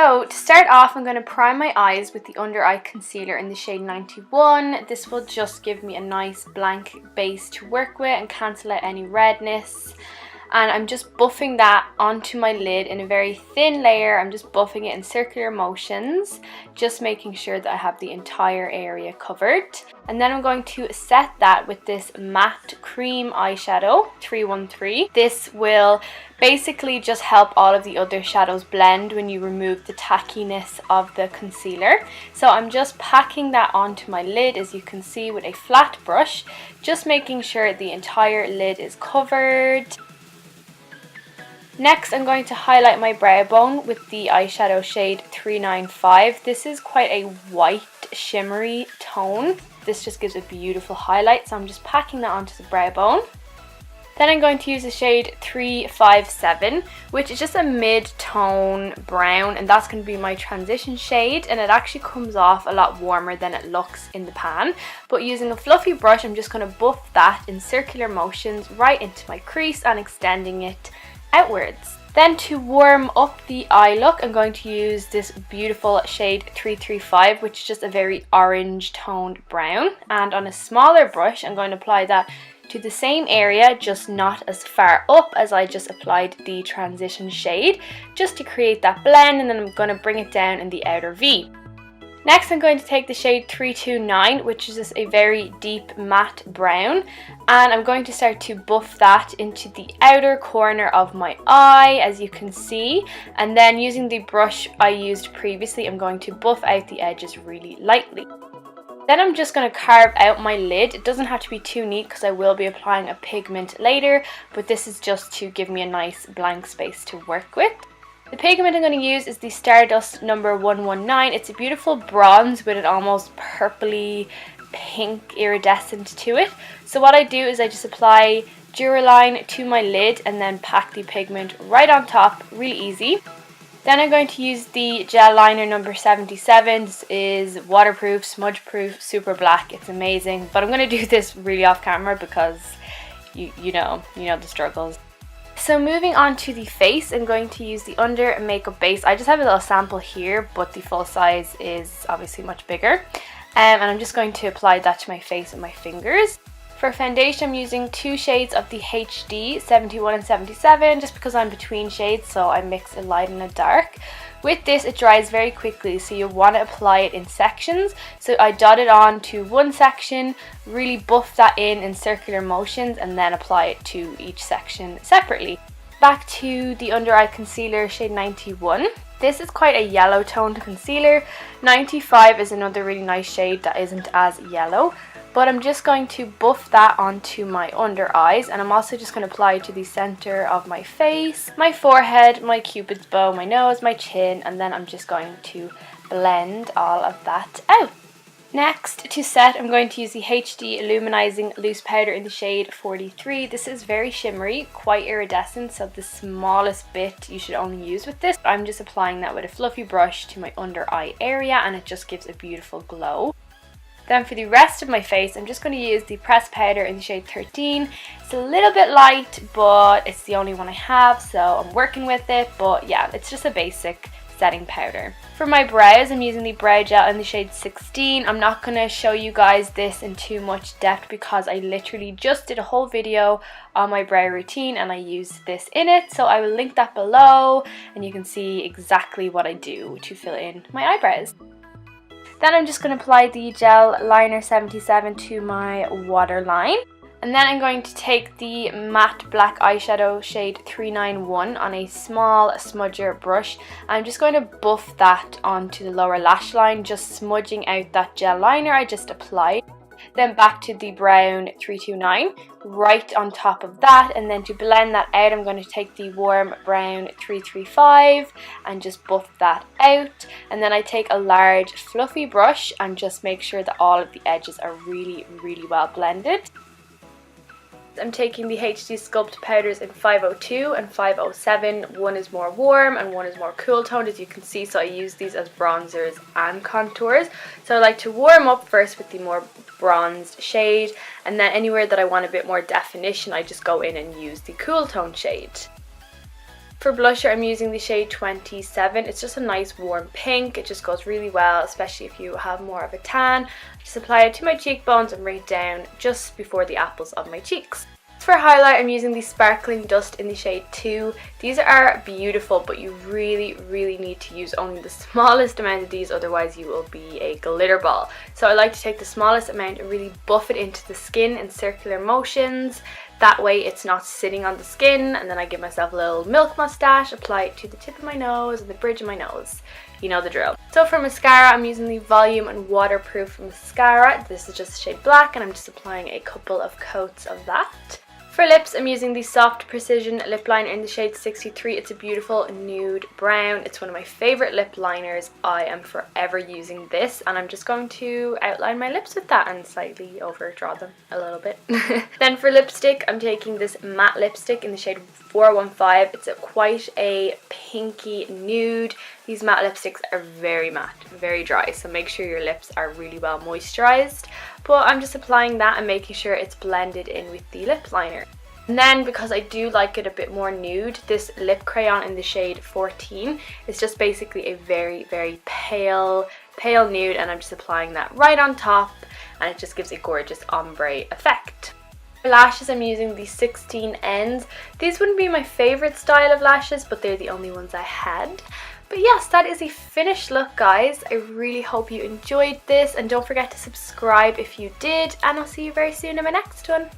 So to start off, I'm going to prime my eyes with the under eye concealer in the shade 91. This will just give me a nice blank base to work with and cancel out any redness. And I'm just buffing that onto my lid in a very thin layer. I'm just buffing it in circular motions, just making sure that I have the entire area covered. And then I'm going to set that with this matte cream eyeshadow, 313. This will basically just help all of the other shadows blend when you remove the tackiness of the concealer. So I'm just packing that onto my lid, as you can see, with a flat brush, just making sure the entire lid is covered. Next, I'm going to highlight my brow bone with the eyeshadow shade 395. This is quite a white, shimmery tone. This just gives a beautiful highlight, so I'm just packing that onto the brow bone. Then I'm going to use the shade 357, which is just a mid-tone brown, and that's going to be my transition shade, and it actually comes off a lot warmer than it looks in the pan. But using a fluffy brush, I'm just going to buff that in circular motions right into my crease and extending it outwards. Then to warm up the eye look, I'm going to use this beautiful shade 335, which is just a very orange toned brown. And on a smaller brush, I'm going to apply that to the same area, just not as far up as I just applied the transition shade, just to create that blend, and then I'm going to bring it down in the outer V. Next, I'm going to take the shade 329, which is just a very deep matte brown, and I'm going to start to buff that into the outer corner of my eye, as you can see. And then using the brush I used previously, I'm going to buff out the edges really lightly. Then I'm just going to carve out my lid. It doesn't have to be too neat because I will be applying a pigment later, but this is just to give me a nice blank space to work with. The pigment I'm going to use is the Stardust number 119. It's a beautiful bronze with an almost purpley pink iridescent to it. So what I do is I just apply Duraline to my lid and then pack the pigment right on top, really easy. Then I'm going to use the gel liner number 77. This is waterproof, smudge proof, super black. It's amazing, but I'm going to do this really off camera because you know the struggles. So moving on to the face, I'm going to use the Under Makeup Base. I just have a little sample here, but the full size is obviously much bigger. And I'm just going to apply that to my face with my fingers. For foundation, I'm using two shades of the HD 71 and 77, just because I'm between shades, so I mix a light and a dark. With this, it dries very quickly, so you'll want to apply it in sections. So I dot it on to one section, really buff that in circular motions, and then apply it to each section separately. Back to the under eye concealer shade 91. This is quite a yellow toned concealer. 95 is another really nice shade that isn't as yellow. But I'm just going to buff that onto my under eyes, and I'm also just going to apply it to the center of my face, my forehead, my cupid's bow, my nose, my chin, and then I'm just going to blend all of that out. Next, to set, I'm going to use the HD Illuminizing Loose Powder in the shade 43. This is very shimmery, quite iridescent, so the smallest bit you should only use with this. I'm just applying that with a fluffy brush to my under eye area, and it just gives a beautiful glow. Then for the rest of my face, I'm just going to use the pressed powder in the shade 13. It's a little bit light, but it's the only one I have, so I'm working with it. But yeah, it's just a basic setting powder. For my brows, I'm using the brow gel in the shade 16. I'm not going to show you guys this in too much depth because I literally just did a whole video on my brow routine and I used this in it. So I will link that below and you can see exactly what I do to fill in my eyebrows. Then I'm just going to apply the gel liner 77 to my waterline. And then I'm going to take the matte black eyeshadow shade 391 on a small smudger brush. I'm just going to buff that onto the lower lash line, just smudging out that gel liner I just applied. Then back to the brown 329, right on top of that, and then to blend that out, I'm going to take the warm brown 335 and just buff that out. And then I take a large fluffy brush and just make sure that all of the edges are really well blended. I'm taking the HD Sculpt powders in 502 and 507. One is more warm and one is more cool toned, as you can see, so I use these as bronzers and contours. So I like to warm up first with the more bronzed shade, and then anywhere that I want a bit more definition, I just go in and use the cool tone shade. For blusher, I'm using the shade 27. It's just a nice warm pink. It just goes really well, especially if you have more of a tan. Just apply it to my cheekbones and right down just before the apples of my cheeks. For highlight, I'm using the Sparkling Dust in the shade 2. These are beautiful, but you really need to use only the smallest amount of these, otherwise you will be a glitter ball. So I like to take the smallest amount and really buff it into the skin in circular motions. That way it's not sitting on the skin, and then I give myself a little milk mustache, apply it to the tip of my nose and the bridge of my nose. You know the drill. So for mascara, I'm using the Volume and Waterproof Mascara. This is just the shade Black, and I'm just applying a couple of coats of that. For lips, I'm using the Soft Precision Lip Liner in the shade 63. It's a beautiful nude brown. It's one of my favourite lip liners. I am forever using this, and I'm just going to outline my lips with that and slightly overdraw them a little bit. Then for lipstick, I'm taking this matte lipstick in the shade 415. It's quite a pinky nude. These matte lipsticks are very matte, very dry, so make sure your lips are really well moisturized. But I'm just applying that and making sure it's blended in with the lip liner. And then, because I do like it a bit more nude, this lip crayon in the shade 14 is just basically a very pale nude, and I'm just applying that right on top, and it just gives a gorgeous ombre effect. For lashes, I'm using the 16 ends. These wouldn't be my favorite style of lashes, but they're the only ones I had. But yes, that is a finished look, guys. I really hope you enjoyed this, and don't forget to subscribe if you did, and I'll see you very soon in my next one.